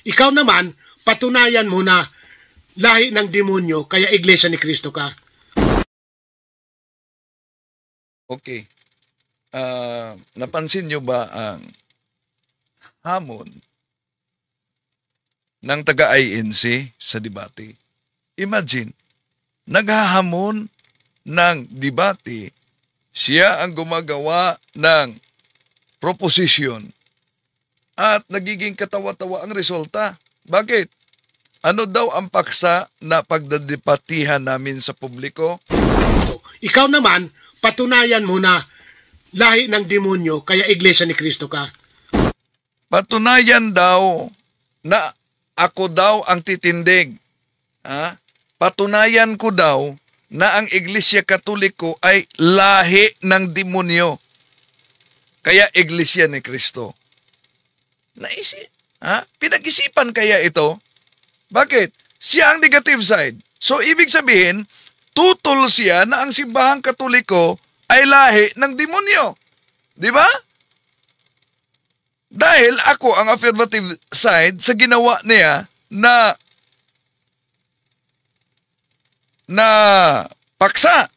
Ikaw naman, patunayan mo na lahi ng demonyo, kaya iglesia ni Kristo ka. Okay. Napansin nyo ba ang hamon ng taga-INC sa debate? Imagine, naghahamon ng debate, siya ang gumagawa ng proposition at nagiging katawa-tawa ang resulta. Bakit? Ano daw ang paksa na pagdadebatihan namin sa publiko? Ikaw naman, patunayan mo na lahi ng demonyo, kaya iglesia ni Kristo ka. Patunayan daw na ako daw ang titindig. Patunayan ko daw na ang Iglesia Katoliko ay lahi ng demonyo. Kaya Iglesia ni Kristo. Pinag-isipan kaya ito? Bakit? Siya ang negative side. So, ibig sabihin, tutol siya na ang simbahang Katoliko ay lahi ng demonyo. Di ba? Dahil ako ang affirmative side sa ginawa niya na paksa.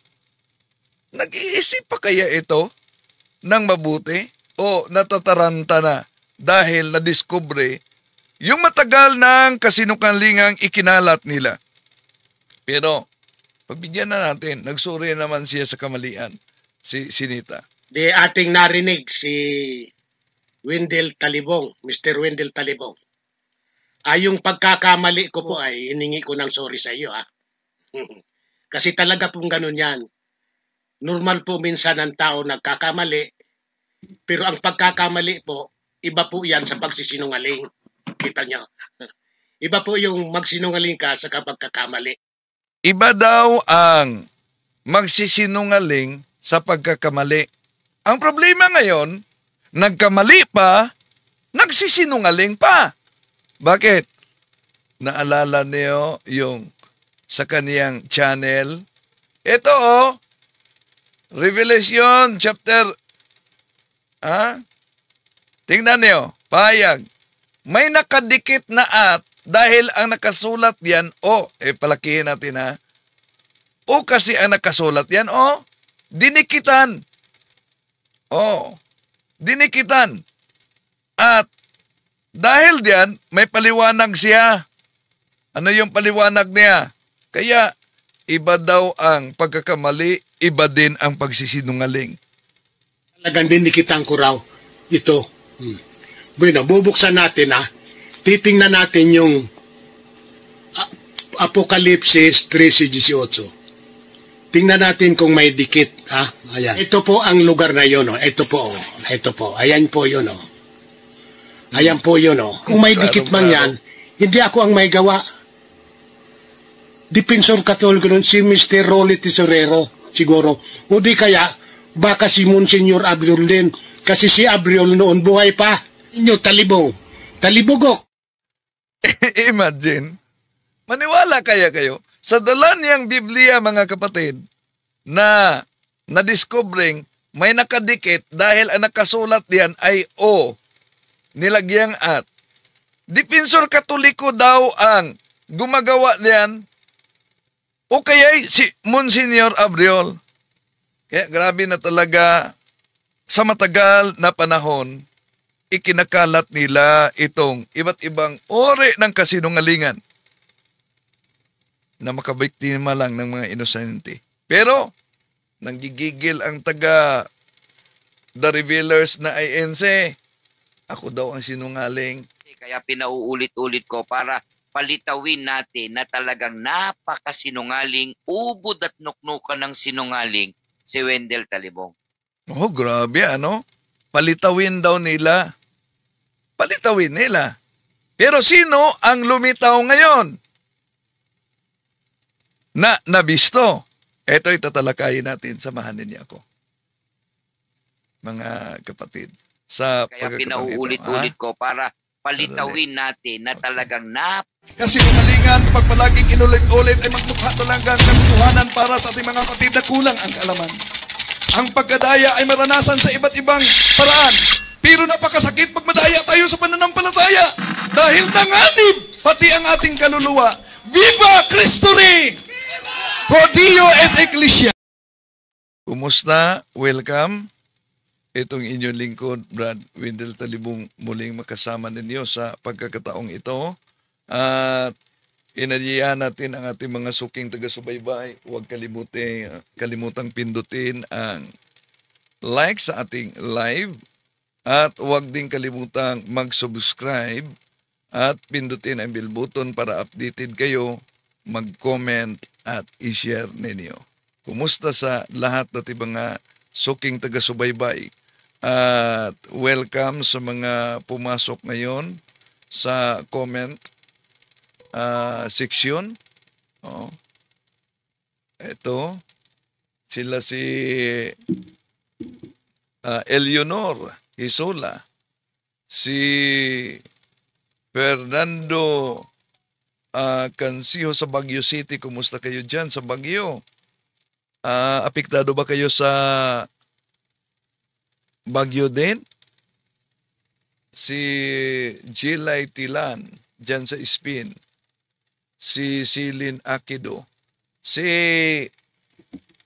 Nag-iisip pa kaya ito ng mabuti o natataranta na dahil nadiskubre yung matagal ng kasinungalingang ikinalat nila. Pero, pagbigyan na natin, nagsuri naman siya sa kamalian, si Nita. Di ating narinig si Wendell Talibong, Mr. Wendell Talibong. Yung pagkakamali ko po ay hiningi ko ng sorry sa iyo. Kasi talaga pong ganun yan. Normal po minsan ang tao nagkakamali, pero ang pagkakamali po, iba po yan sa pagsisinungaling. Kita nyo? Iba po yung magsinungaling ka sa pagkakamali. Iba daw ang magsisinungaling sa pagkakamali. Ang problema ngayon, nagkamali pa, nagsisinungaling pa. Bakit? Naalala niyo yung sa kaniyang channel? Ito Revelation chapter tingnan niyo, pahayag. May nakadikit na at dahil ang nakasulat yan, palakihin natin O kasi ang nakasulat yan, dinikitan. Dinikitan. At dahil diyan, may paliwanag siya. Ano yung paliwanag niya? Kaya, iba daw ang pagkakamali, iba din ang pagsisinungaling. Talagang dinikitan ko raw ito. Bueno, bubuksan natin titingnan natin yung Apokalipsis 13:18. Tingnan natin kung may dikit. Ayan. Ito po ang lugar na yun. Ito po. Ayan po yun. Ayan po yun. Kung may dikit man yan, hindi ako ang may gawa. Defensor Katoliko nun, si Mr. Rolly Tesorero, siguro. O di kaya, baka si Monsignor Abriol din. Kasi si Abriol noon buhay pa. Inyo, talibugok. Imagine, maniwala kaya kayo, sa dala niyang Biblia, mga kapatid, na nadiskobring may nakadikit dahil ang nakasulat diyan ay nilagyang at. Defensor Katoliko daw ang gumagawa diyan o kaya si Monsignor Abriol. Kaya grabe na talaga sa matagal na panahon, ikinakalat nila itong iba't ibang uri ng kasinungalingan na makabiktima lang ng mga inosente. Pero, nanggigigil ang taga The Revealers na INC. Ako daw ang sinungaling. Kaya pinauulit-ulit ko para palitawin natin na talagang napakasinungaling, ubod at nuknukan ng sinungaling si Wendell Talibong. Grabe Palitawin daw nila. Palitawin nila. Pero sino ang lumitaw ngayon na nabisto? Ito'y tatalakayin natin. Samahan ninyo ako, mga kapatid. Kaya pinauulit-ulit ko para palitawin natin na talagang Kasi umalingan, pag palaging inulit-ulit ay magmukha talagang katotohanan para sa ating mga kapatid na kulang ang kaalaman. Ang pagkadaya ay maranasan sa iba't ibang paraan. Pero napakasakit pag madaya tayo sa pananampalataya. dahil nanganib pati ang ating kaluluwa. Viva Cristo Rey! Pro Dio et Ecclesia! Kumusta? Welcome. Itong inyong lingkod, Brad Wendell Talibong, muling makasama ninyo sa pagkakataong ito. At inadyahan natin ang ating mga suking taga-subaybay. Huwag kalimutang pindutin ang like sa ating live. At huwag din kalimutang mag-subscribe at pindutin ang bell button para updated kayo, mag-comment at i-share ninyo. Kumusta sa lahat nating mga suking taga-subaybay? At welcome sa mga pumasok ngayon sa comment section. Ito, sila si Eleonor Isola, si Fernando Cansiho sa Baguio City. Kumusta kayo dyan sa Baguio? Apektado ba kayo sa Baguio din? Si Jilay Tilan dyan sa Spin, si Silin Akido, si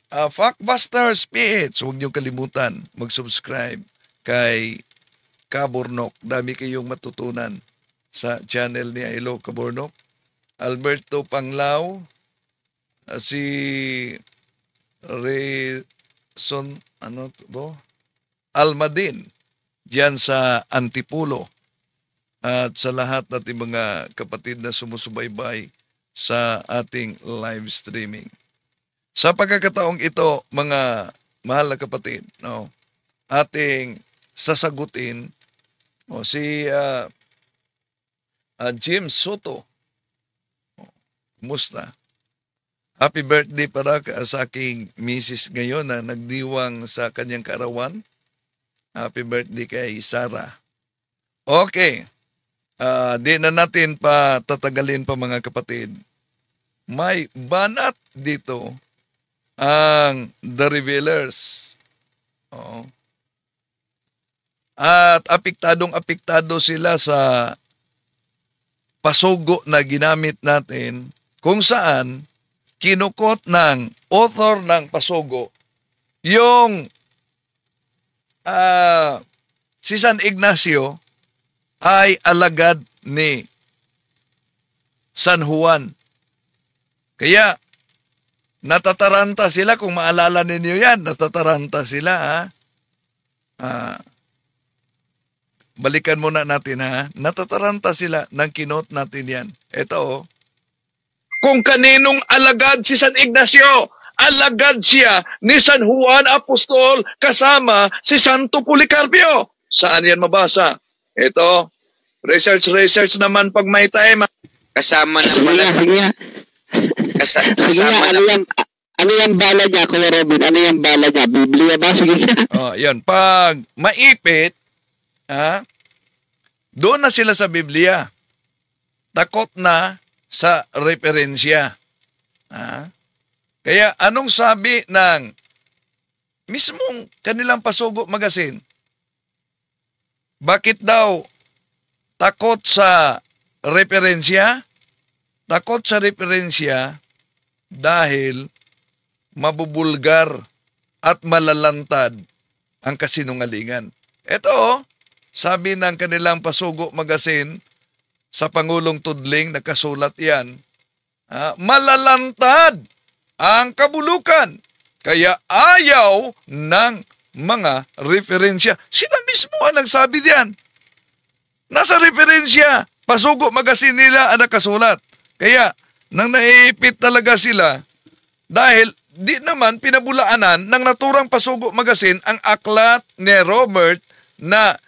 Factbusters PH. Huwag niyo kalimutan mag-subscribe kay Kaburnok. Dami kayong matutunan sa channel ni Ilo Kaburnok. Alberto Panglao, si Rayson Almadin diyan sa Antipulo, at sa lahat nating mga kapatid na sumusubaybay sa ating live streaming. Sa pagkakataong ito, mga mahal na kapatid, ating sasagutin si James Soto. Kumusta? Happy birthday para sa aking misis ngayon na nagdiwang sa kanyang kaarawan. Happy birthday kay Sarah. Okay. Di na natin pa tatagalin pa mga kapatid. May banat dito ang The Revealers. At apektado sila sa pasugo na ginamit natin, kung saan kinukot ng author ng pasugo yung si San Ignacio ay alagad ni San Juan. Kaya natataranta sila, kung maalala ninyo yan, natataranta sila. Balikan muna natin natataranta sila nang kinot natin yan. Ito kung kaninong alagad si San Ignacio, alagad siya ni San Juan Apostol kasama si Santo Policarpio. Saan yan mabasa? Ito, research naman pag may time. Kasama na Sige pala. nga, sige nga. Sige nga, ano yung bala niya, Kuya Robin? Ano yung bala niya? Biblia ba? Sige nga. Yan. Pag maipit, doon na sila sa Biblia. Takot na sa referensya. Kaya anong sabi ng mismong kanilang Pasugo Magazine? Bakit daw takot sa referensya? Takot sa referensya dahil mabubulgar at malalantad ang kasinungalingan. Ito, sabi ng kanilang Pasugo Magazine, sa Pangulong Tudling, nakasulat yan, malalantad ang kabulukan, kaya ayaw ng mga referensya. Sila mismo ang nagsabi diyan. Nasa referensya, Pasugo Magazine nila ang nakasulat. Kaya, nang naiipit talaga sila, dahil di naman pinabulaanan ng naturang Pasugo Magazine ang aklat ni Robert na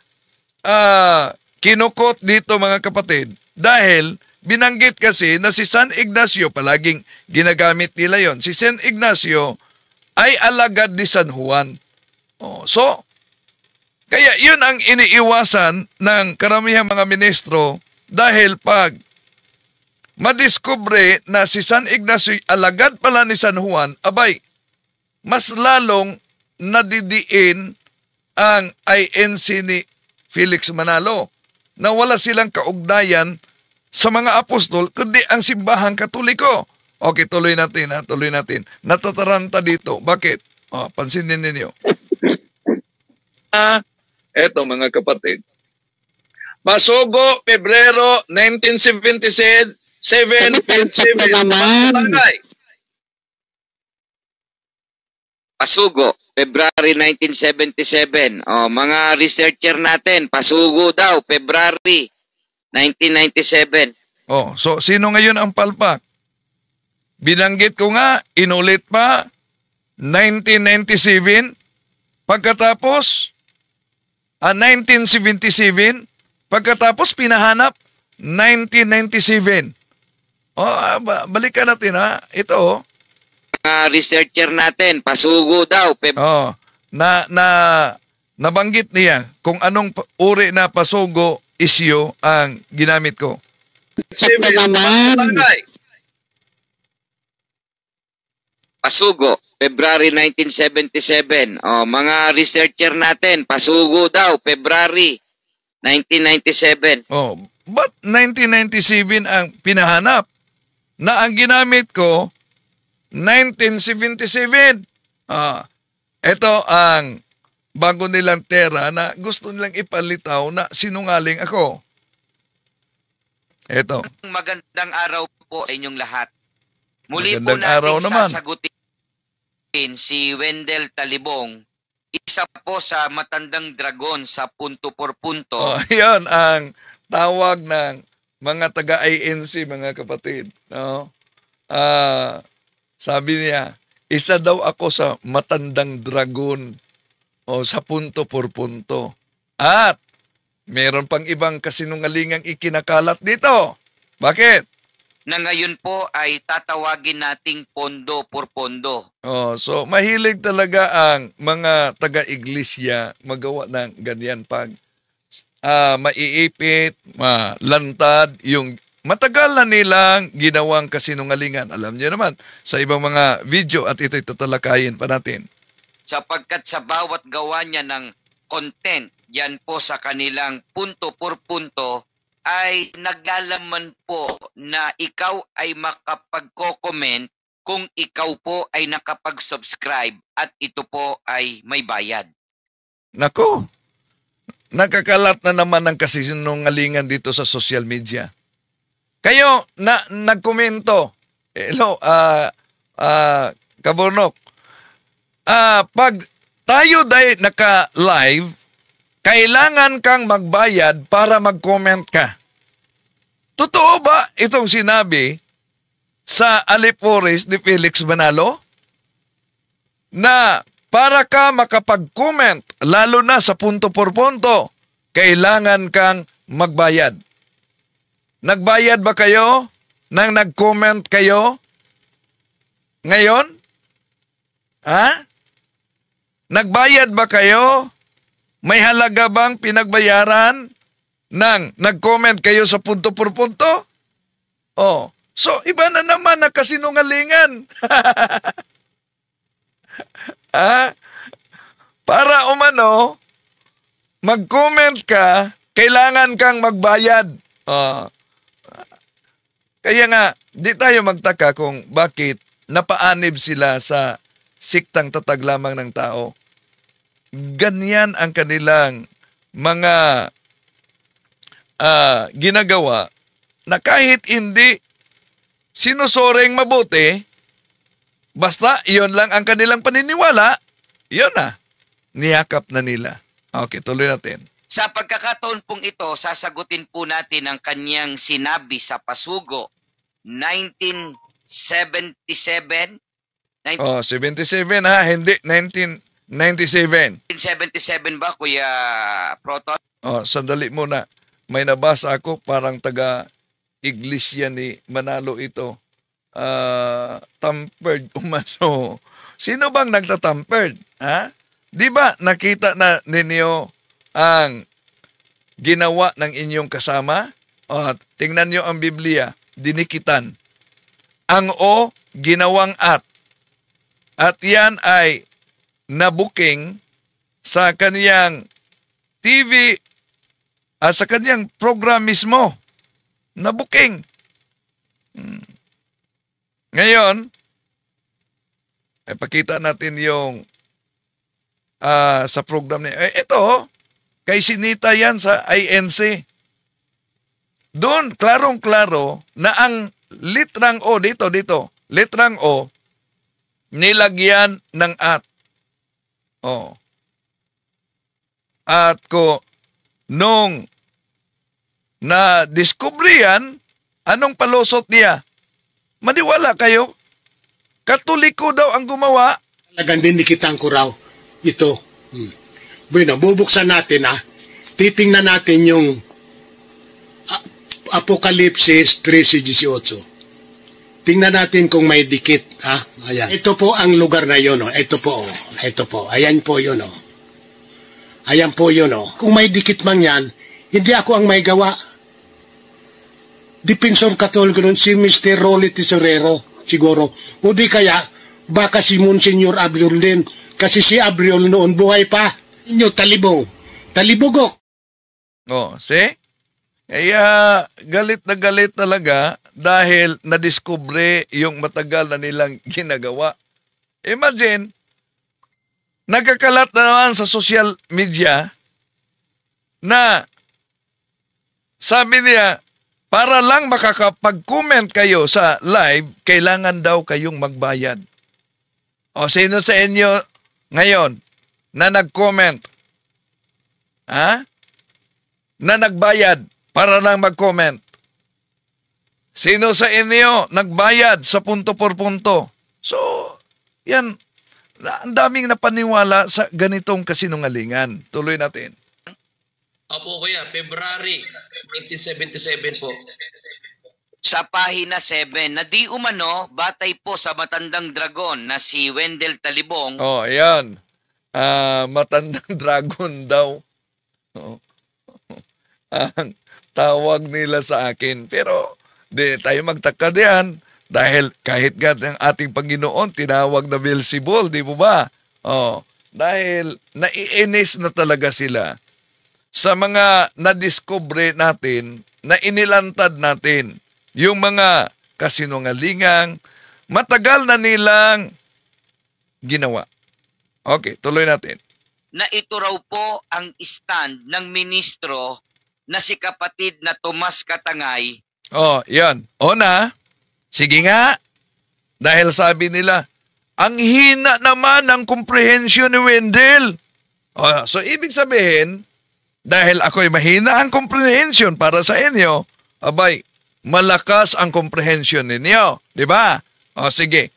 kinukot dito mga kapatid, dahil binanggit kasi na si San Ignacio, palaging ginagamit nila yon. Si San Ignacio ay alagad ni San Juan. So, kaya yun ang iniiwasan ng karamihang mga ministro, dahil pag madiskubre na si San Ignacio alagad pala ni San Juan, abay, mas lalong nadidiin ang INC ni Felix Manalo. na wala silang kaugnayan sa mga apostol, kundi ang simbahang Katoliko. Okay, tuloy natin. Natataranta dito. Bakit? Pansinin ninyo. Eto mga kapatid. Pasugo, Pebrero 1977, 7.7 Tagay. Pasugo, February 1977. Mga researcher natin, pasugo daw, February 1997. So sino ngayon ang palpak? Binanggit ko nga, inulit pa, 1997, pagkatapos, 1977, pagkatapos pinahanap, 1997. Balikan natin ha, ito. Mga researcher natin, pasugo daw, nabanggit niya kung anong uri na pasugo isyo ang ginamit ko. Pasugo, February 1977. Mga researcher natin, pasugo daw, February 1997. Ba't 1997 ang pinahanap? Na ang ginamit ko, 1977. Ito ang bago nilang tera na gusto nilang ipalitaw na sinungaling ako. Ito. Magandang araw po sa inyong lahat. Muli Magandang po araw natin naman. sasagutin si Wendell Talibong, isa po sa matandang dragon sa punto por punto. Yan ang tawag ng mga taga-INC, mga kapatid. No? Sabi niya, isa daw ako sa matandang dragon sa punto por punto. At meron pang ibang kasinungalingang ikinakalat dito. Bakit? Na ngayon po ay tatawagin nating pondo por pondo. So mahilig talaga ang mga taga-iglesia magawa ng ganyan pag maiipit, malantad, yung matagal na nilang ginawang kasinungalingan. Alam niyo naman, sa ibang mga video at ito'y tatalakayin pa natin. Sapagkat sa bawat gawa niya ng content, yan po sa kanilang punto por punto, ay naglalaman po na ikaw ay makapagko-comment kung ikaw po ay nakapag-subscribe at ito po ay may bayad. Nako, nakakalat na naman ng kasinungalingan dito sa social media. Kayo na nagkomento, hello, Kaburnok, pag tayo dahil naka-live, kailangan kang magbayad para mag-comment ka. Totoo ba itong sinabi sa Alipores ni Felix Manalo? Na para ka makapag-comment, lalo na sa punto por punto, kailangan kang magbayad. Nagbayad ba kayo nang nag-comment kayo ngayon? Nagbayad ba kayo? May halaga bang pinagbayaran nang nag-comment kayo sa punto por punto? So iba na naman na kasinungalingan. Para umano, mag-comment ka, kailangan kang magbayad. Kaya nga, di tayo magtaka kung bakit napaanib sila sa siktang tatag lamang ng tao. Ganyan ang kanilang mga ginagawa na kahit hindi sinusoreng mabuti, basta iyon lang ang kanilang paniniwala, yun na, niyakap na nila. Okay, tuloy natin. Sa pagkakataon pong ito, sasagutin po natin ang kanyang sinabi sa Pasugo 1977. 77 ha, hindi 1997. 1977 ba, Kuya Proton? Sandali muna. May nabasa ako, parang taga-iglesia ni Manalo ito. Tampered umano. Sino bang nagtatampered? Di ba nakita na ninyo ang ginawa ng inyong kasama? Tingnan nyo ang Biblia, dinikitan. Ang O, ginawang at. At yan ay nabuking sa kaniyang TV sa kanyang program mismo na booking. Ngayon, pakita natin yung sa program niya. Ito, kay sinita yan sa INC. Doon, klarong-klaro na ang litrang O, dito, litrang O, nilagyan ng at. At nung na-discover yan, anong palusot niya? Maniwala kayo? Katoliko daw ang gumawa. Talagang dinikitan ko raw ito. Bueno, bubuksan natin titingnan natin yung Apokalipsis 13:18. Tingnan natin kung may dikit. Ayan. Ito po ang lugar na yun. Ito po. Ayan po yun. Ayan po yun. Kung may dikit man yan, hindi ako ang may gawa. Depinsor Katoliko nun si Mr. Rolly Tesorero siguro. O di kaya, baka si Monsignor Abriol din. Kasi si Abriol noon buhay pa. Inyo talibugok. See? Kaya galit talaga dahil nadiskubre yung matagal na nilang ginagawa. Imagine, nagkakalat na naman sa social media na sabi niya, para lang makakapag-comment kayo sa live, kailangan daw kayong magbayad. O sino sa inyo ngayon na nag-comment? Na nagbayad para lang mag-comment? Sino sa inyo nagbayad sa punto por punto? So, yan. Ang daming napaniwala sa ganitong kasinungalingan. Tuloy natin. Opo, kuya. February 1977 po. Sa pahina 7, na di umano, batay po sa matandang dragon na si Wendell Talibong. Ayan. Matandang dragon daw. Ang tawag nila sa akin. Pero, di tayo magtaka diyan dahil kahit ang ating Panginoon tinawag na Beelzebul, di mo ba? Dahil naiinis na talaga sila sa mga nadiskubre natin na inilantad natin yung mga kasinungalingang matagal na nilang ginawa. Okay, tuloy natin. Na ito raw po ang stand ng ministro na si kapatid na Tomas Katangay. Yan. Sige nga. Dahil sabi nila, ang hina naman ng comprehension ni Wendell. So ibig sabihin, dahil ako'y mahina ang comprehension para sa inyo, abay, malakas ang comprehension ninyo. Diba? Sige.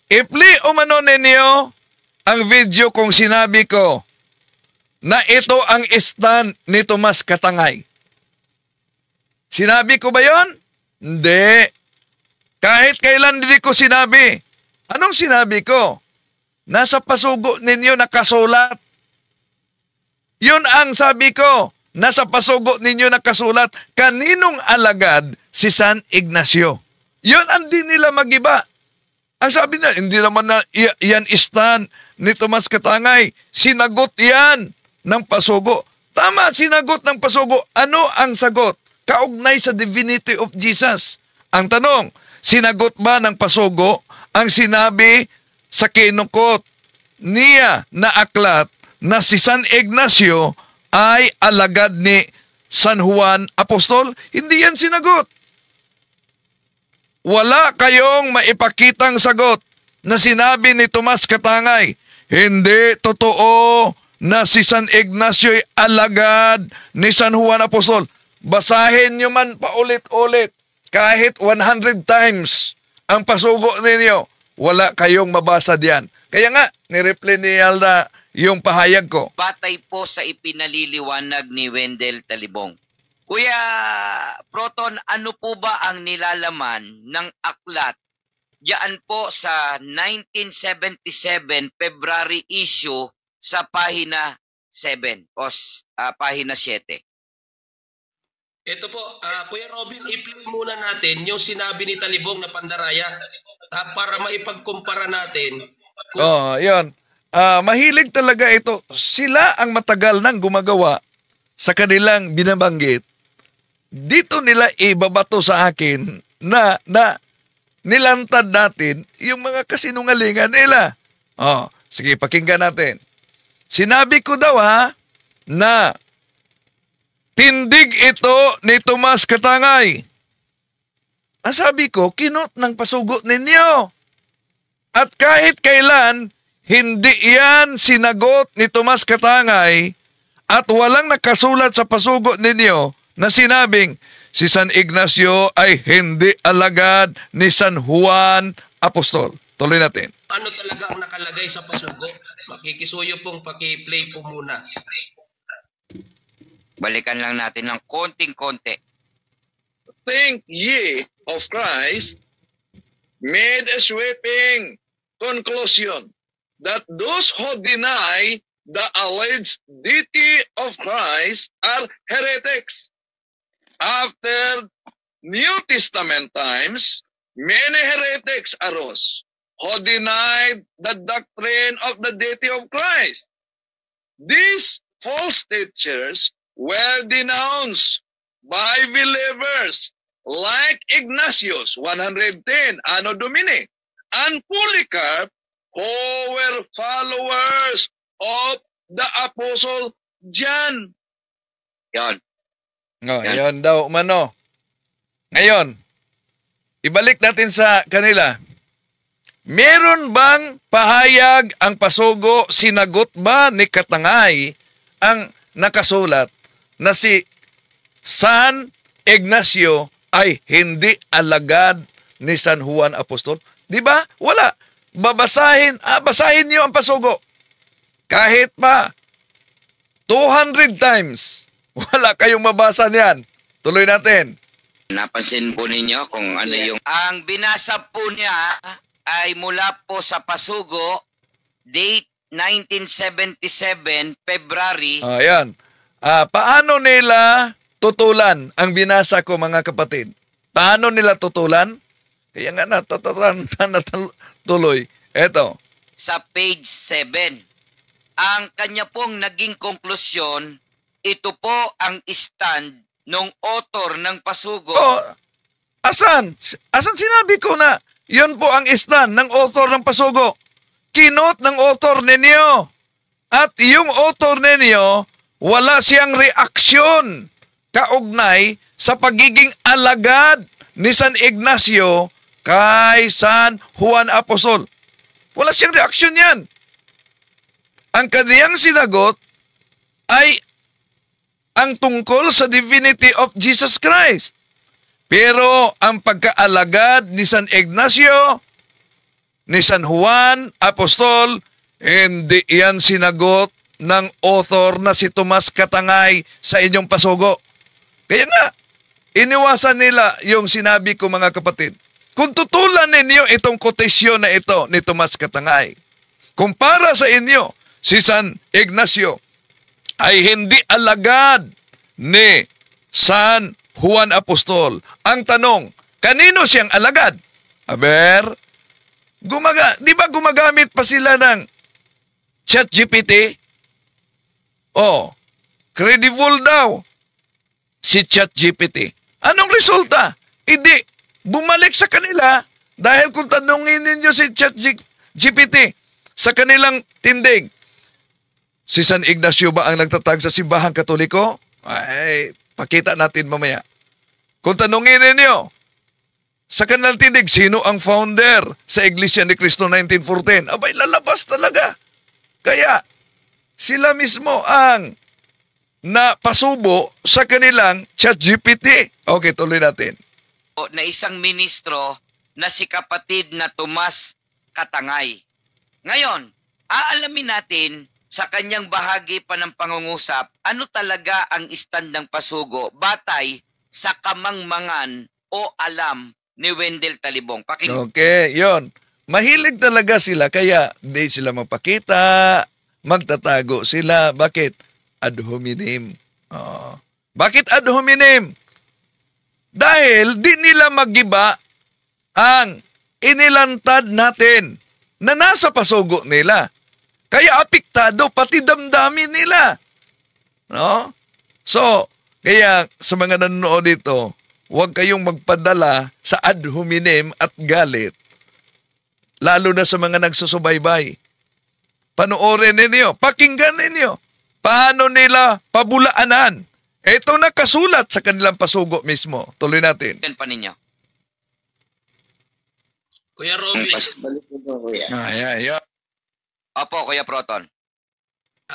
Ipli umano ninyo ang video kung sinabi ko na ito ang stand ni Tomas Katangay. Sinabi ko ba yon? Hindi. Kahit kailan hindi ko sinabi. Anong sinabi ko? Nasa pasugo ninyo nakasulat. Yun ang sabi ko. Nasa pasugo ninyo nakasulat. Kaninong alagad si San Ignacio? Yun ang di nila magiba. Ang sabi na, hindi naman na yan stand ni Tomas Katangay. Sinagot yan ng pasugo. Tama, sinagot ng pasugo. Ano ang sagot? Kaugnay sa divinity of Jesus. Ang tanong, sinagot ba ng pasugo ang sinabi sa kinukot niya na aklat na si San Ignacio ay alagad ni San Juan Apostol? Hindi yan sinagot. Wala kayong maipakitang sagot na sinabi ni Tomas Katangay, hindi totoo na si San Ignacio ay alagad ni San Juan Apostol. Basahin nyo man paulit-ulit kahit 100 times ang pasugo ninyo. Wala kayong mabasa diyan. Kaya nga, nireply ni Alda yung pahayag ko. Batay po sa ipinaliliwanag ni Wendell Talibong. Kuya Proton, ano po ba ang nilalaman ng aklat diyan po sa 1977 February issue sa pahina 7 o pahina 7? Ito po, Kuya Robin, i-play muna natin yung sinabi ni Talibong na pandaraya para maipagkumpara natin. Yan. Mahilig talaga ito. Sila ang matagal nang gumagawa sa kanilang binabanggit, dito nila ibabato sa akin na nilantad natin yung mga kasinungalingan nila. Sige, pakinggan natin. Sinabi ko daw na tindig ito ni Tomas Katangay. Sabi ko, kinot ng pasugo ninyo. At kahit kailan, hindi yan sinagot ni Tomas Katangay at walang nakasulat sa pasugo ninyo na sinabing si San Ignacio ay hindi alagad ni San Juan Apostol. Tuloy natin. Ano talaga ang nakalagay sa pasugo? Makikisuyo pong paki-play po muna. Balikan lang natin ng konting-konti. Think ye of Christ made a sweeping conclusion that those who deny the alleged deity of Christ are heretics. After New Testament times, many heretics arose who denied the doctrine of the deity of Christ. These false teachers were denounced by believers like Ignatius, 110, Anno Domini, and Polycarp, who were followers of the Apostle John. Yan. Yan daw, umano. Ngayon, ibalik natin sa kanila. Meron bang pahayag ang pasugo, sinagot ba ni Katangay ang nakasulat na si San Ignacio ay hindi alagad ni San Juan Apostol? Di ba? Wala. Babasahin niyo ang pasugo. Kahit pa 200 times, wala kayong mabasa niyan. Tuloy natin. Napansin po ninyo kung ano yung... Ang binasa po niya ay mula po sa pasugo, date 1977, February. Ayan. Paano nila tutulan ang binasa ko, mga kapatid? Paano nila tutulan? Kaya nga tuloy. Eto. Sa page 7. Ang kanya pong naging konklusyon, ito po ang stand ng author ng pasugo. Asan? Asan sinabi ko na yun po ang stand ng author ng pasugo? Kinot ng author ninyo. At yung author ninyo, wala siyang reaksyon kaugnay sa pagiging alagad ni San Ignacio kay San Juan Apostol. Wala siyang reaksyon yan. Ang kaniyang sinagot ay ang tungkol sa divinity of Jesus Christ. Pero ang pagkaalagad ni San Ignacio, ni San Juan Apostol, hindi yan sinagot ng author na si Tomas Katangay sa inyong pasugo. Kaya nga, iniwasan nila yung sinabi ko, mga kapatid. Kung tutulan ninyo itong quotation na ito ni Tomas Katangay, kung para sa inyo, si San Ignacio ay hindi alagad ni San Juan Apostol. Ang tanong, kanino siyang alagad? Di ba gumagamit pa sila ng ChatGPT? Credible daw si ChatGPT. Anong resulta? Hindi. Bumalik sa kanila dahil kung tanungin ninyo si ChatGPT sa kanilang tindig, si San Ignacio ba ang nagtatag sa simbahang Katoliko? Ay, pakita natin mamaya. Kung tanungin ninyo, sa kanilang tindig, sino ang founder sa Iglesia ni Cristo 1914? Abay, lalabas talaga. Kaya, sila mismo ang napasubo sa kanilang ChatGPT. Okay, tuloy natin. Na isang ministro na si kapatid na Tomas Katangay. Ngayon, aalamin natin sa kanyang bahagi pa ng pangungusap, ano talaga ang stand ng pasugo batay sa kamangmangan o alam ni Wendell Talibong. Okay, yon. Mahilig talaga sila, kaya di sila mapakita, magtatago sila. Bakit? Ad hominem. Bakit ad hominem? Dahil di nila magiba ang inilantad natin na nasa pasugo nila. Kaya apektado pati damdamin nila. No? So, kaya sa mga nanonood dito, huwag kayong magpadala sa ad hominem at galit. Lalo na sa mga nagsusubaybay. Panoorin ninyo, pakinggan ninyo. Paano nila pabulaanan? Ito nakasulat sa kanilang pasugo mismo. Tuloy natin. Yan pa ninyo. Kuya Robin. Balik mo doon, kuya. Ayan. Opo, Kuya Proton.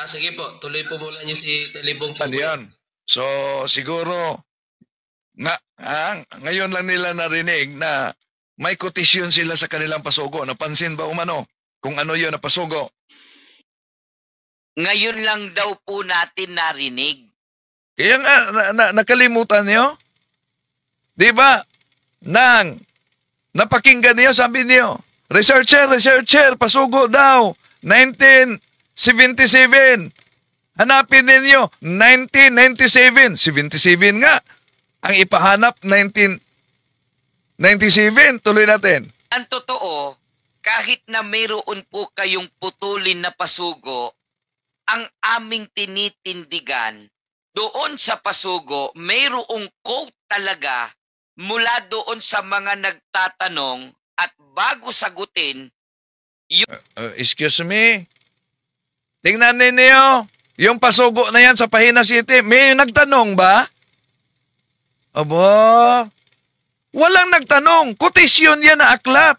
Sige po, tuloy po muna niyo si Talibong po. Ano yan? So, siguro, ngayon lang nila narinig na may kotisyon sila sa kanilang pasugo. Napansin ba umano kung ano yun na pasugo? Ngayon lang daw po natin narinig. Kaya nga, nakalimutan niyo? Di ba? Napakinggan niyo, sabi niyo, researcher, pasugo daw, 1977. Hanapin ninyo, 1997. 77 nga. Ang ipahanap, 1997. Tuloy natin. Ang totoo, kahit na mayroon po kayong putulin na pasugo, ang aming tinitindigan, doon sa pasugo, mayroong quote talaga mula doon sa mga nagtatanong at bago sagutin, Excuse me? Tingnan ninyo, yung pasugo na yan sa Pahina City, may nagtanong ba? Aba, walang nagtanong. Kotisyon yan na aklat.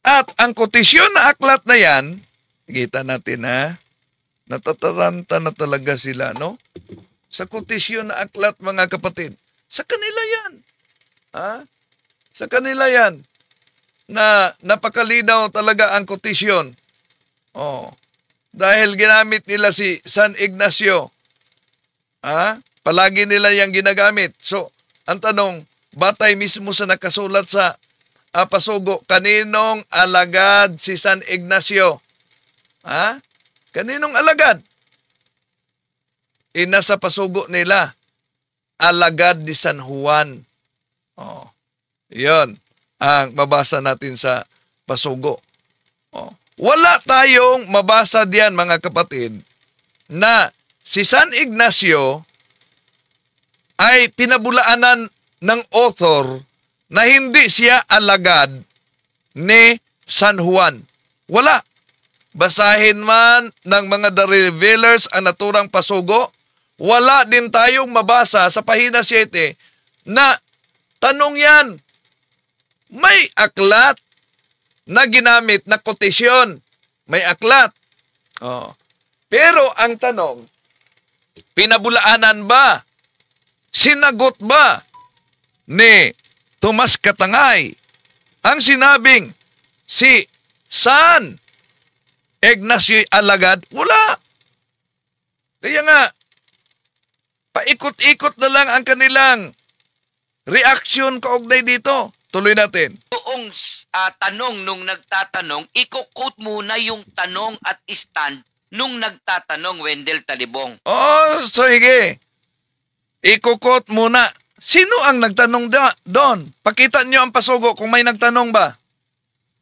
At ang kotisyon na aklat na yan, kita natin ha, natataranta na talaga sila, no? Sa kotisyon na aklat, mga kapatid, sa kanila yan. Ha? Sa kanila yan. Na napakalinaw talaga ang kotisyon. Oh. Dahil ginamit nila si San Ignacio. Palagi nila yung ginagamit. So, ang tanong, batay mismo sa nakasulat sa pasugo, kaninong alagad si San Ignacio? Kaninong alagad? Nasa pasugo nila, alagad ni San Juan. Oh. Yon ang mabasa natin sa pasugo. Oh. Wala tayong mabasa diyan, mga kapatid, na si San Ignacio ay pinabulaanan ng author na hindi siya alagad ni San Juan. Wala. Basahin man ng mga The Revealers ang naturang pasugo, wala din tayong mabasa sa Pahina 7 na tanong yan. May aklat na ginamit na kotisyon. May aklat. Oh. Pero ang tanong, pinabulaanan ba? Sinagot ba ni Tomas Katangay ang sinabing si San Ignacio alagad? Wala. Kaya nga, paikot-ikot na lang ang kanilang reaksyon kaugnay dito. Tuloy natin. Noong tanong nung nagtatanong, i-quote muna yung tanong at stand nung nagtatanong, Wendell Talibong. Oh, sige. I-quote muna. Sino ang nagtanong doon? Pakita nyo ang pasugo kung may nagtanong ba.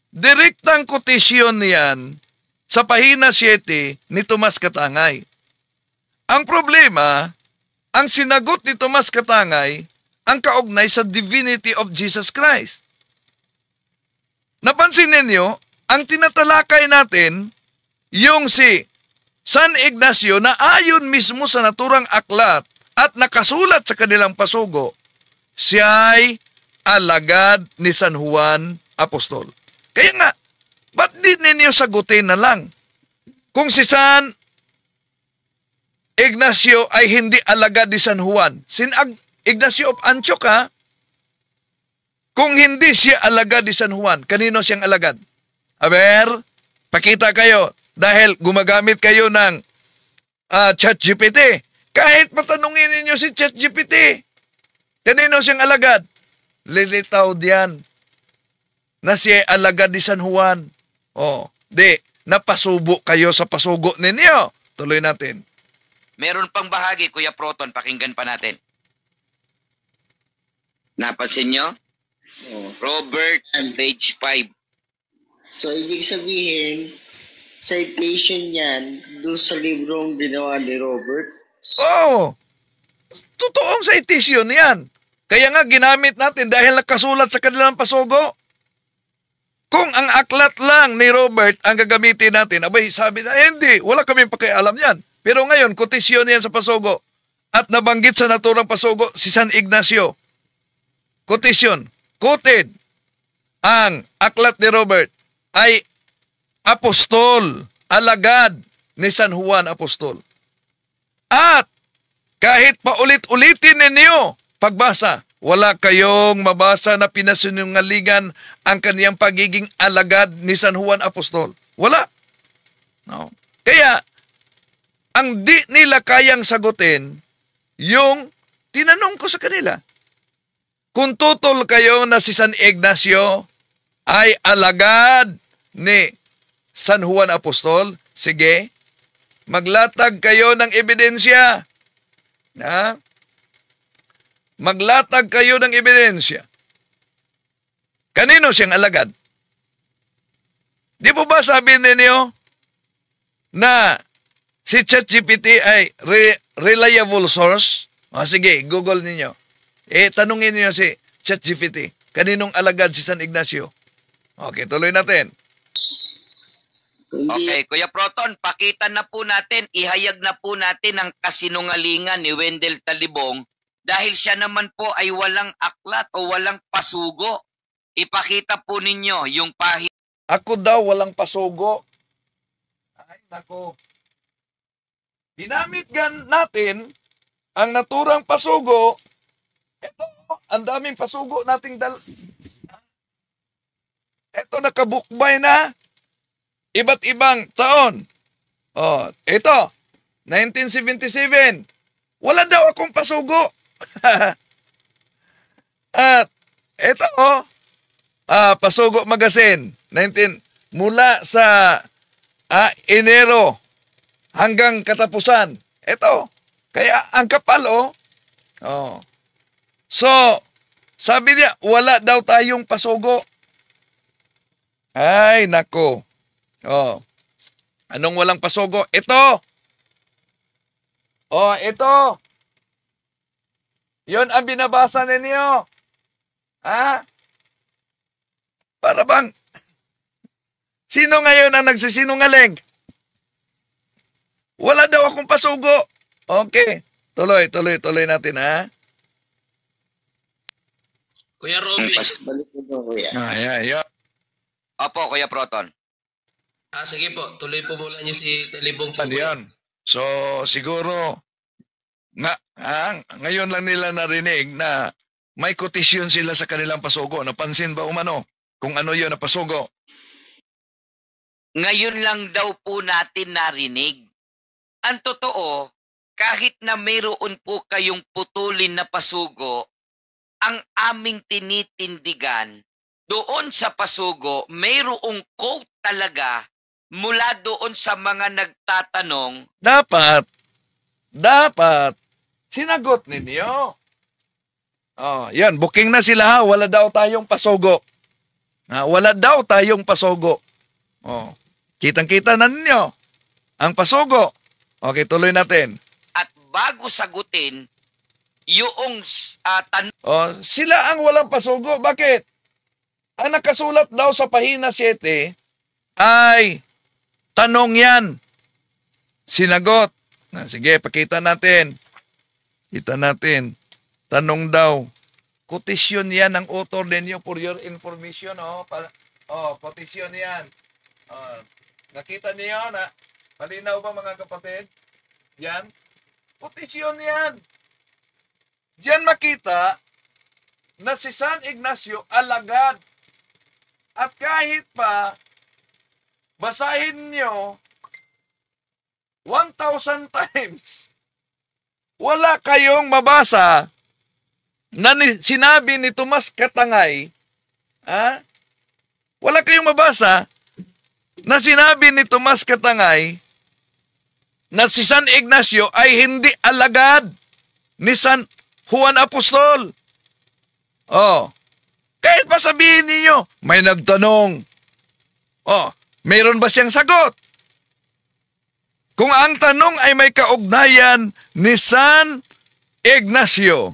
Direktang kotisyon niyan sa Pahina 7 ni Tomas Katangay. Ang problema, ang sinagot ni Tomas Katangay, ang kaugnay sa divinity of Jesus Christ. Napansin ninyo, ang tinatalakay natin, yung si San Ignacio na ayon mismo sa naturang aklat at nakasulat sa kanilang pasugo, siya ay alagad ni San Juan Apostol. Kaya nga, ba't di ninyo sagutin na lang? Kung si San Ignacio ay hindi alagad ni San Juan, Ignacio of Antioch, kung hindi siya alagad ni San Juan, kanino siyang alagad? Aber, pakita kayo, dahil gumagamit kayo ng ChatGPT. Kahit patanungin ninyo si ChatGPT, kanino siyang alagad? Lilitaw diyan na siya alagad ni San Juan. Oh, napasubo kayo sa pasugo ninyo. Tuloy natin. Meron pang bahagi, Kuya Proton, pakinggan pa natin. Napansin nyo? Robert, page 5. So, ibig sabihin, citation yan doon sa librong ginawa ni Robert. Oo. Totoong citation yan. Kaya nga ginamit natin dahil nakasulat sa kanilang pasugo. Kung ang aklat lang ni Robert ang gagamitin natin, abay sabi na, hindi, wala kaming pakialam yan. Pero ngayon, kotisyon yan sa pasugo. At nabanggit sa naturang pasugo si San Ignacio. Kotisyon, quoted, ang aklat ni Robert ay apostol, alagad ni San Juan Apostol. At kahit paulit-ulitin ninyo pagbasa, wala kayong mabasa na pinasinungalingan ang kaniyang pagiging alagad ni San Juan Apostol. Wala. No. Kaya, ang di nila kayang sagutin, yung tinanong ko sa kanila. Kung tutol kayo na si San Ignacio ay alagad ni San Juan Apostol, sige, maglatag kayo ng ebidensya. Ha? Maglatag kayo ng ebidensya. Kanino siyang alagad? Di po ba sabi ninyo na si ChatGPT ay reliable source? O sige, Google ninyo. Tanungin niyo si ChatGPT, kaninong alagad si San Ignacio? Okay, tuloy natin. Okay, Kuya Proton, pakita na po natin, ihayag na po natin ang kasinungalingan ni Wendell Talibong dahil siya naman po ay walang aklat o walang pasugo. Ipakita po ninyo yung Ako daw walang pasugo. Ay, nako. Ginamit natin ang naturang pasugo. Ito, ang daming pasugo nating Ito, nakabukbay na. Iba't ibang taon. Oh, ito, 1977. Wala daw akong pasugo. At ito, Pasugo Magazine, mula sa Enero hanggang katapusan. Ito, kaya ang kapal, oh. So, sabi niya, wala daw tayong pasugo. Ay, nako. Oh. Anong walang pasugo? Ito. Oh, ito. Yon ang binabasa ninyo. Para bang, sino ngayon ang nagsisinungaling? Wala daw akong pasugo. Okay. Tuloy natin, Kuya Robin. Balik mo, kuya. Yeah. Opo, Kuya Proton. Sige po, tuloy po muna niyo si Talibong po. Ano yan? So, siguro, ngayon lang nila narinig na may kotisyon sila sa kanilang pasugo. Napansin ba umano kung ano yun na pasugo? Ngayon lang daw po natin narinig. Ang totoo, kahit na mayroon po kayong putulin na pasugo, ang aming tinitindigan, doon sa pasugo, mayroong quote talaga mula doon sa mga nagtatanong. Dapat, sinagot ninyo. Oh, yan, booking na sila, wala daw tayong pasugo. Wala daw tayong pasugo. Oh, kitang-kita na ninyo ang pasugo. Okay, tuloy natin. At bago sagutin, yung tanong. Oh, sila ang walang pasugo. Bakit? Ang nakasulat daw sa pahina 7 ay tanong yan. Sinagot. Sige, pakita natin. Kita natin. Tanong daw. Kotisyon yan ang author ninyo for your information. Kotisyon yan. Nakita niyo na malinaw ba mga kapatid? Yan. Kotisyon yan. Diyan makita na si San Ignacio alagad. At kahit pa basahin nyo 1,000 times, wala kayong mabasa na sinabi ni Tomas Katangay, wala kayong mabasa na sinabi ni Tomas Katangay na si San Ignacio ay hindi alagad ni San Juan Apostol. Kahit pa sabihin niyo, may nagtanong. Mayroon ba siyang sagot? Kung ang tanong ay may kaugnayan ni San Ignacio,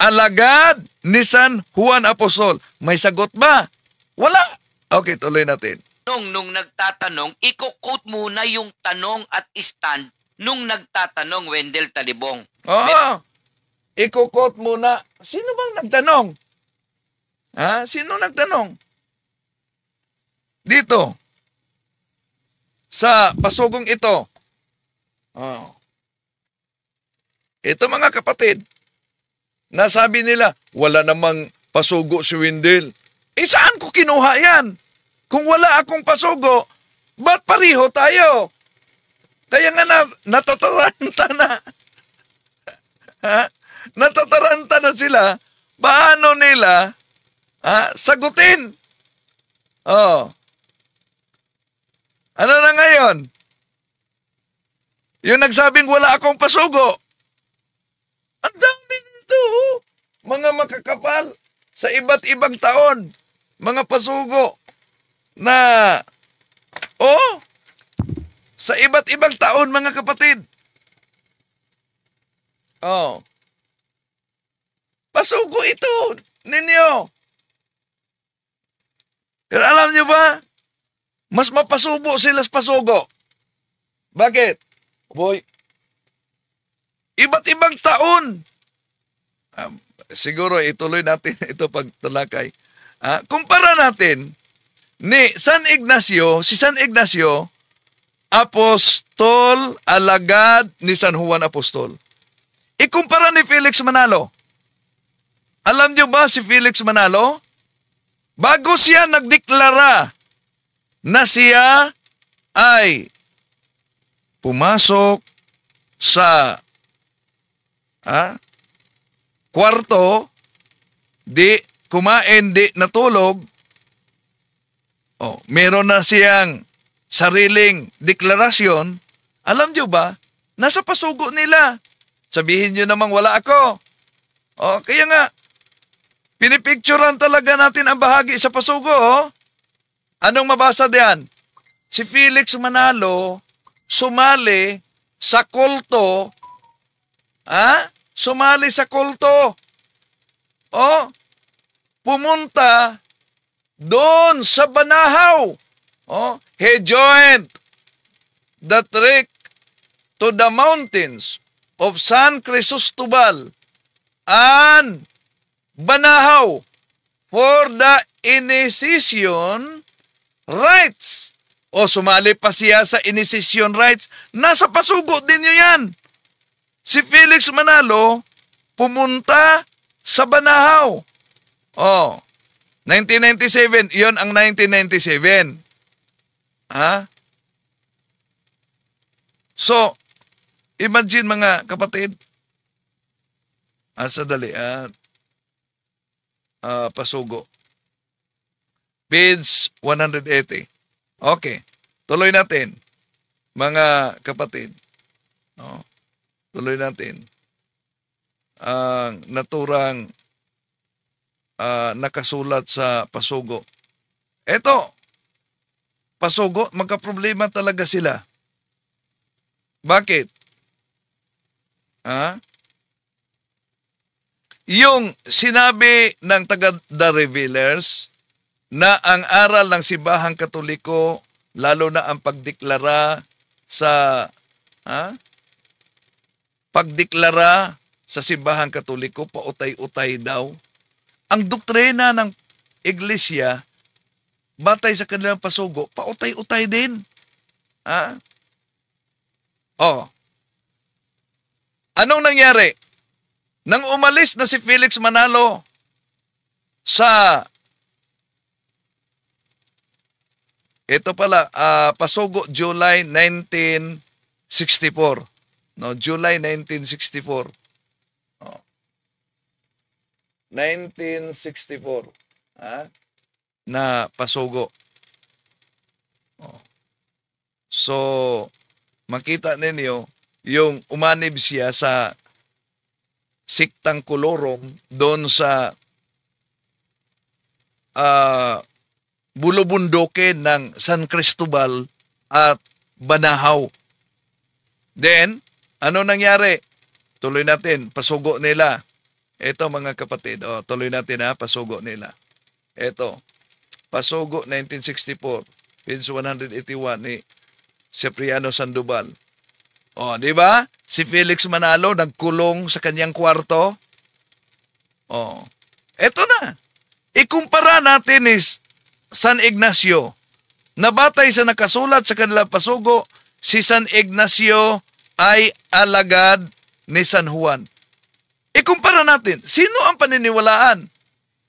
alagad ni San Juan Apostol, may sagot ba? Wala. Okay, tuloy natin. Nung nagtatanong, i-quote muna yung tanong at stand nung nagtatanong Wendell Talibong. Oo. Ikukot muna. Sino bang nagtanong? Ha? Sino nagtanong? Dito. Sa pasugong ito. Oh. Ito mga kapatid. Nasabi nila, wala namang pasugo si Wendell. Saan ko kinuha yan? Kung wala akong pasugo, ba't pariho tayo? Kaya nga natataranta na. Ha? Natataranta na sila. Paano nila sagutin? Oh. Ano na ngayon? Yung nagsabing wala akong pasugo. Ang dami nito. Mga makakapal sa iba't ibang taon. Mga pasugo na sa iba't ibang taon, mga kapatid. Oh. Pasugo ito ninyo. Pero alam niyo ba, mas mapasubo sila sa pasugo. Bakit? Boy, iba't ibang taon. Siguro ituloy natin ito pagtalakay. Kumpara natin ni San Ignacio, si San Ignacio, apostol, alagad ni San Juan Apostol. Ikumpara ni Felix Manalo. Alam niyo ba si Felix Manalo? Bago siya nagdeklara na siya ay pumasok sa kwarto, di kumain, di natulog, meron na siyang sariling deklarasyon. Alam niyo ba, nasa pasugo nila. Sabihin niyo namang wala ako. Kaya nga, pinipicturean talaga natin ang bahagi sa pasugo. Anong mabasa diyan? Si Felix Manalo sumali sa kulto. Sumali sa kulto. Pumunta doon sa Banahaw. He joined the trek to the mountains of San Cristóbal and Banahaw for the initiation rites. Sumali pa siya sa initiation rites. Nasa pasugo din niyo yan. Si Felix Manalo pumunta sa Banahaw. 1997, iyon ang 1997. So, imagine mga kapatid, sadali, pasugo. Page 180. Okay, tuloy natin, mga kapatid. Tuloy natin. Ang naturang nakasulat sa pasugo. Eto, pasugo, magkaproblema talaga sila. Bakit? Yung sinabi ng taga-The Revealers na ang aral ng Simbahang Katoliko, lalo na ang pagdeklara sa Simbahang Katoliko, pautay-utay daw. Ang doktrina ng Iglesia, batay sa kanilang pasugo, pautay-utay din. Anong nangyari? Nang umalis na si Felix Manalo sa pasugo July 1964. July 1964. 1964. Na pasugo. So, makita ninyo, yung umanib siya sa siktang Kolorom doon sa bulubundukin ng San Cristobal at Banahaw. Then, ano nangyari? Tuloy natin, pasugo nila. Ito mga kapatid, tuloy natin pasugo nila. Ito, pasugo 1964, page 181 ni Cipriano Sandoval. Di ba? Si Felix Manalo nagkulong sa kanyang kwarto. Ito na. Ikumpara natin ni San Ignacio. Nabatay sa nakasulat sa kanilang pasugo, si San Ignacio ay alagad ni San Juan. Ikumpara natin, sino ang paniniwalaan?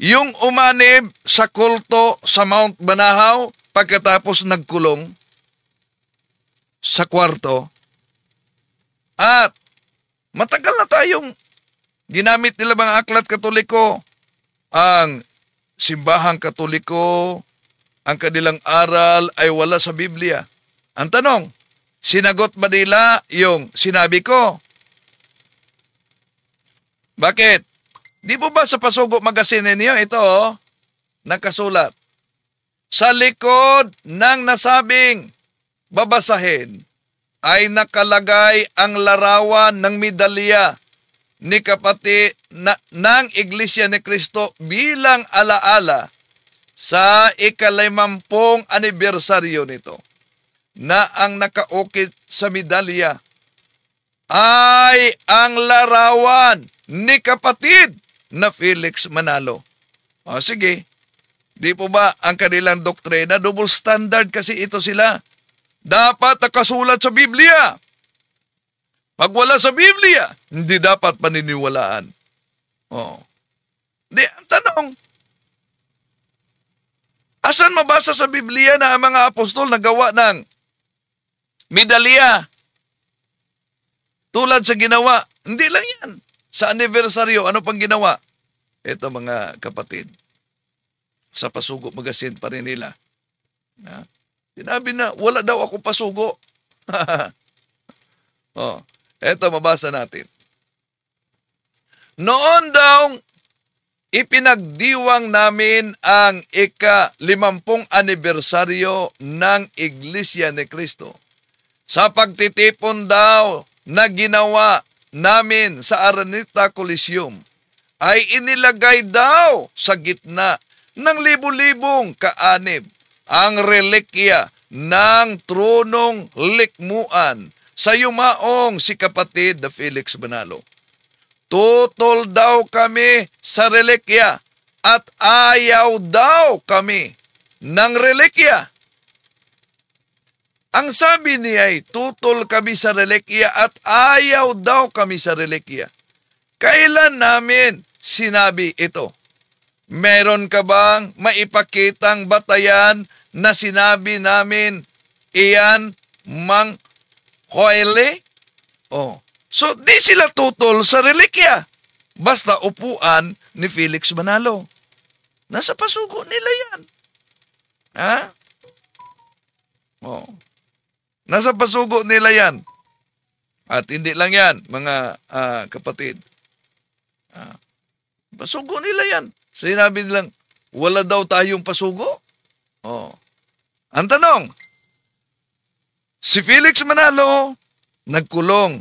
Yung umanib sa kulto sa Mount Banahaw pagkatapos nagkulong sa kwarto. At matagal na tayong ginamit nila mga aklat Katoliko, ang simbahang Katoliko, ang kanilang aral ay wala sa Biblia. Ang tanong, sinagot ba nila yung sinabi ko? Bakit? Di po ba sa Pasugo Magazine ninyo, ito nakasulat. Sa likod ng nasabing babasahin ay nakalagay ang larawan ng medalya ni kapatid ng Iglesia ni Cristo bilang alaala sa ika-50 anibersaryo nito, na ang nakaukit sa medalya ay ang larawan ni kapatid na Felix Manalo. Sige, di po ba ang kanilang doktrina, double standard kasi ito sila. Dapat nakasulat sa Biblia. Pag wala sa Biblia, hindi dapat paniniwalaan. Di, ang tanong, asan mabasa sa Biblia na ang mga apostol nagawa ng medalya tulad sa ginawa? Hindi lang yan. Sa anibersaryo, ano pang ginawa? Ito mga kapatid, sa Pasugo Magazine pa rin nila. Sinabi na, wala daw ako pasugo. Ito, mabasa natin. Noon daw, ipinagdiwang namin ang ika-50 anibersaryo ng Iglesia ni Cristo. Sa pagtitipon daw na ginawa namin sa Araneta Coliseum, ay inilagay daw sa gitna ng libu-libong kaanib ang relikya ng tronong likmuan sa yumaong si kapatid na Felix Manalo. Tutol daw kami sa relikya at ayaw daw kami ng relikya. Ang sabi niya ay tutol kami sa relikya at ayaw daw kami sa relikya. Kailan namin sinabi ito? Meron ka bang maipakitang batayan na sinabi namin iyan Mang Joelle? So di sila tutol sa relikya. Basta upuan ni Felix Manalo. Nasa pasugo nila yan. Nasa pasugo nila yan. At hindi lang yan, mga kapatid. Pasugo nila yan. Sinabi nilang, wala daw tayong pasugo. Ang tanong, si Felix Manalo nagkulong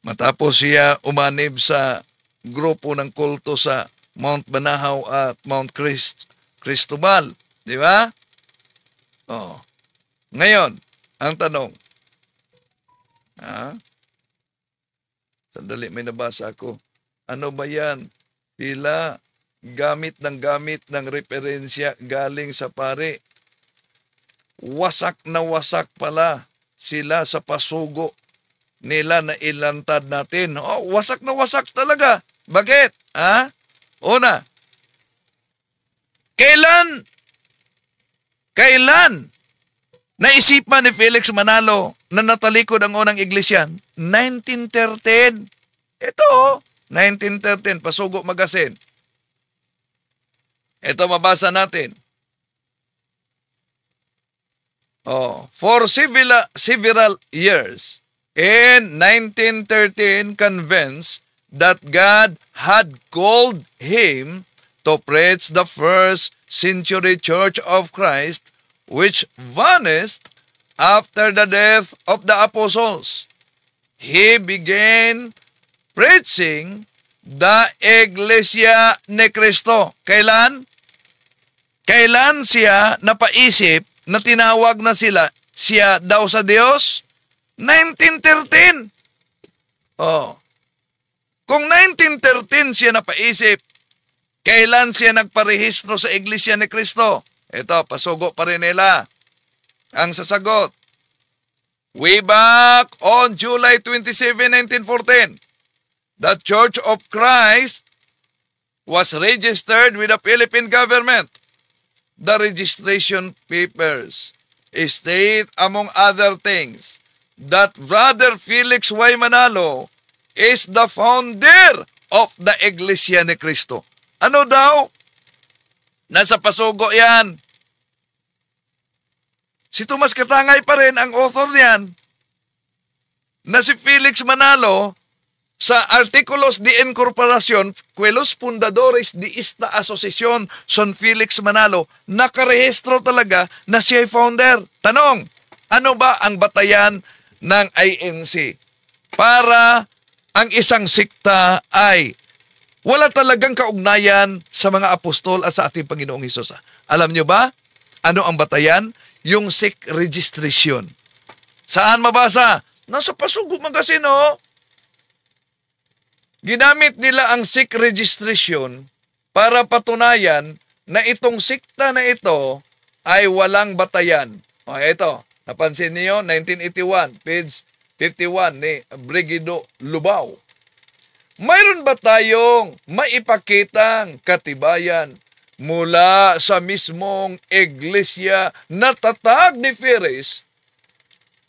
matapos siya umanib sa grupo ng kulto sa Mount Banahaw at Mount Cristobal. Di ba? Ngayon, ang tanong, sandali, may nabasa ako. Ano ba yan? Sila gamit ng referensya galing sa pare. Wasak na wasak pala sila sa pasugo nila na ilantad natin. Wasak na wasak talaga. Bakit? Una, kailan naisipan ni Felix Manalo na natalikod ang unang iglesia? 1913. Ito, 1913, Pasugo Magazine. Ito, mabasa natin. For several years, in 1913, convinced that God had called him to preach the first century Church of Christ, which vanished after the death of the apostles, he began preaching the Iglesia ni Cristo. Kailan? Kailan siya napaisip na tinawag na siya daw sa Diyos? 1913. Oh. Kung 1913 siya napaisip, kailan siya nagparehistro sa Iglesia ni Cristo? Ito, pasugo pa rin nila. Ang sasagot, way back on July 27, 1914, the Church of Christ was registered with the Philippine government. The registration papers state, among other things, that Brother Felix Y. Manalo is the founder of the Iglesia ni Cristo. Ano daw? Nasa pasugo yan. Si Tomas Katangay pa rin ang author niyan, na si Felix Manalo, sa Artículos de Incorporación, Quelos Fundadores de esta Asociación son Felix Manalo, nakarehistro talaga na siya founder. Tanong, ano ba ang batayan ng INC? Para ang isang sikta ay wala talagang kaugnayan sa mga apostol at sa ating Panginoong Hesus. Alam nyo ba? Ano ang batayan? Yung SIC registration. Saan mabasa? Nasa Pasugo Magazine, oh. Ginamit nila ang SIC registration para patunayan na itong sikta na ito ay walang batayan. O, ito, napansin niyo, 1981, page 51 ni Brigido Lubao. Mayroon ba tayong maipakitang katibayan mula sa mismong iglesia na tatag ni Ferris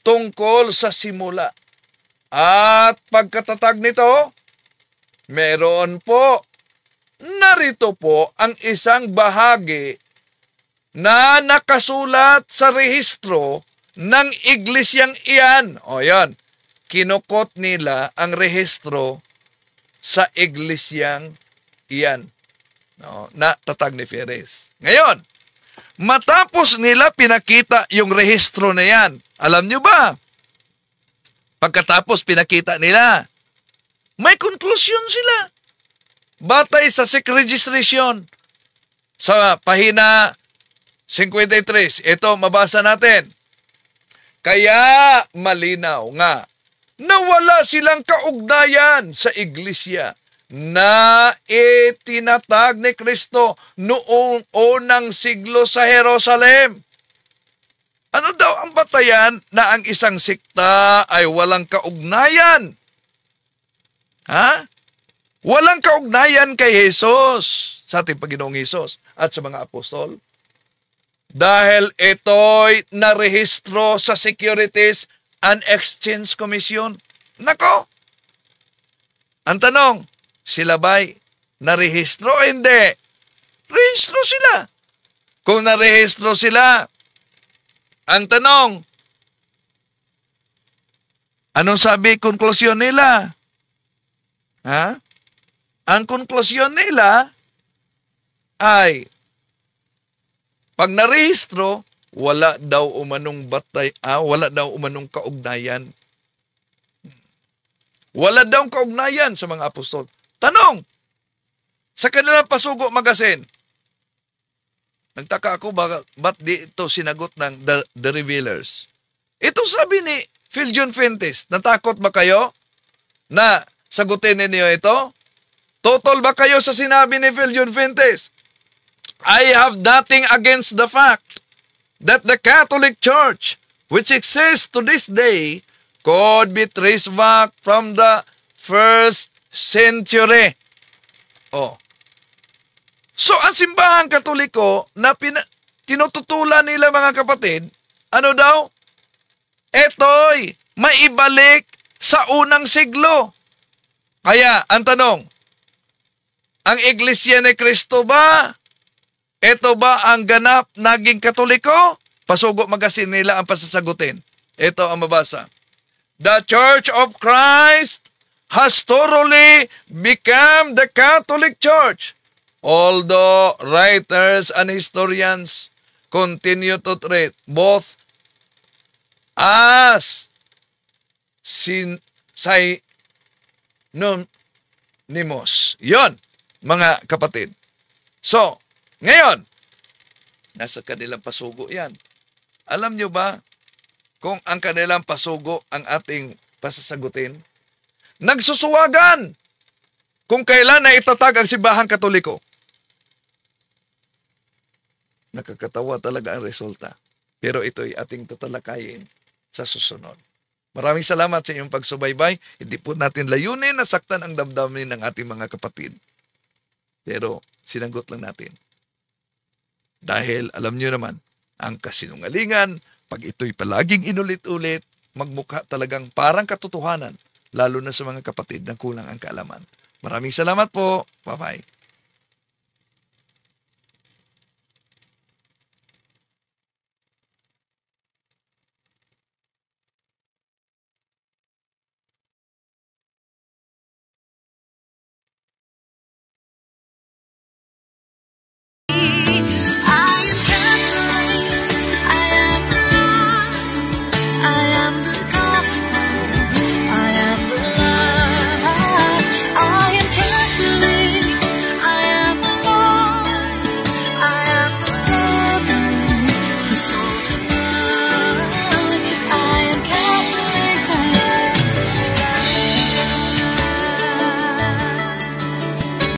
tungkol sa simula? At pagkatatag nito, meron po. Narito po ang isang bahagi na nakasulat sa rehistro ng iglesyang iyan. O yan, kinukot nila ang rehistro sa iglesyang iyan. No, na tatag ni Ferris. Ngayon, matapos nila pinakita yung rehistro na yan, alam nyo ba? Pagkatapos pinakita nila, may konklusyon sila. Batay sa SIC registration. Sa pahina 53, ito mabasa natin. Kaya malinaw nga na wala silang kaugnayan sa iglesia na itinatag ni Kristo noong unang siglo sa Jerusalem. Ano daw ang batayan na ang isang sikta ay walang kaugnayan? Ha? Walang kaugnayan kay Jesus, sa ating Panginoong Hesus at sa mga apostol. Dahil ito'y narehistro sa Securities and Exchange Commission. Nako! Ang tanong, sila ba'y narehistro o hindi? Rehistro sila. Kung narehistro sila, ang tanong, anong sabi konklusyon nila? Ha? Ang konklusyon nila ay pag narehistro, wala daw umanong wala daw umanong kaugnayan. Wala daw kaugnayan sa mga apostol. Tanong, sa kanilang Pasugo Magazine, nagtaka ako ba't di ito sinagot ng The Revealers. Ito sabi ni Phil John Fuentes, natakot ba kayo na sagutin ninyo ito? Total ba kayo sa sinabi ni Phil John Fuentes? I have nothing against the fact that the Catholic Church, which exists to this day, could be traced back from the first century. Oh. So, ang simbahang Katoliko na tinututulan nila mga kapatid, ano daw? Eto'y maibalik sa unang siglo. Kaya, ang tanong, ang Iglesia ni Cristo ba? Ito ba ang ganap naging Katoliko? Pasugo Magazine nila ang pasasagutin. Ito ang mabasa. The Church of Christ has thoroughly become the Catholic Church, although writers and historians continue to treat both as synonymous. Yon, mga kapatid. So, ngayon, nasa kanilang pasugo yan. Alam nyo ba kung ang kanilang pasugo ang ating pasasagutin? Nagsusuwagan kung kailan na itatag ang simbahang Katoliko. Nakakatawa talaga ang resulta. Pero ito'y ating tatalakayin sa susunod. Maraming salamat sa inyong pagsubaybay. Hindi po natin layunin na saktan ang damdamin ng ating mga kapatid. Pero sinagot lang natin. Dahil alam nyo naman, ang kasinungalingan, pag ito'y palaging inulit-ulit, magmukha talagang parang katotohanan, lalo na sa mga kapatid na kulang ang kaalaman. Maraming salamat po. Bye-bye.